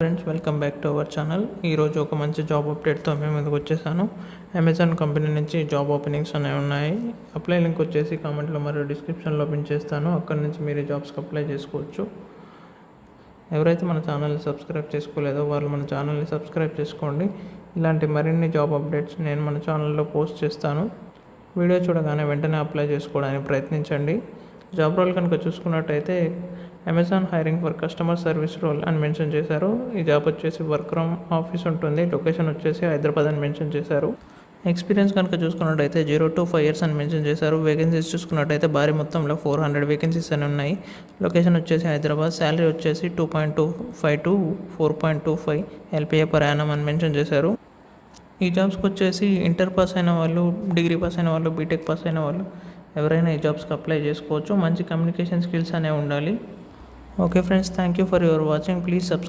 Friends, welcome back to our channel. ఈరోజు ఒక మంచి జాబ్ అప్డేట్తో మేము ముందుకు వచ్చేసాను. అమెజాన్ కంపెనీ నుంచి జాబ్ ఓపెనింగ్స్ అనేవి ఉన్నాయి. అప్లై లింక్ వచ్చేసి కామెంట్లో మరియు డిస్క్రిప్షన్లో పిన్ చేస్తాను. అక్కడి నుంచి మీరు జాబ్స్కి అప్లై చేసుకోవచ్చు. ఎవరైతే మన ఛానల్ని సబ్స్క్రైబ్ చేసుకోలేదో వాళ్ళు మన ఛానల్ని సబ్స్క్రైబ్ చేసుకోండి. ఇలాంటి మరిన్ని జాబ్ అప్డేట్స్ నేను మన ఛానల్లో పోస్ట్ చేస్తాను. వీడియో చూడగానే వెంటనే అప్లై చేసుకోవడానికి ప్రయత్నించండి. జాబ్ రోల్ కనుక చూసుకున్నట్టయితే Amazon hiring for customer service role అని మెన్షన్ చేశారు. ఈ జాబ్ వచ్చేసి వర్క్ ఫ్రమ్ ఆఫీస్ ఉంటుంది. లొకేషన్ వచ్చేసి హైదరాబాద్ అని మెన్షన్ చేశారు. ఎక్స్పీరియన్స్ కనుక చూసుకున్నట్టయితే 0 to 5 years అని మెన్షన్ చేశారు. వేకెన్సీస్ చూసుకున్నట్టయితే భారీ మొత్తంలో 400 వేకెన్సీస్ అని ఉన్నాయి. లొకేషన్ వచ్చేసి హైదరాబాద్. శాలరీ వచ్చేసి 2.25 to 4.25 LPA per annum అని మెన్షన్ చేశారు. ఈ జాబ్స్కి వచ్చేసి ఇంటర్ పాస్ అయిన వాళ్ళు, డిగ్రీ పాస్ అయిన వాళ్ళు, బీటెక్ పాస్ అయిన వాళ్ళు ఎవరైనా ఈ జాబ్స్కి అప్లై చేసుకోవచ్చు. మంచి కమ్యూనికేషన్ స్కిల్స్ అనేవి ఉండాలి. Okay friends, thank you for your watching. Please subscribe.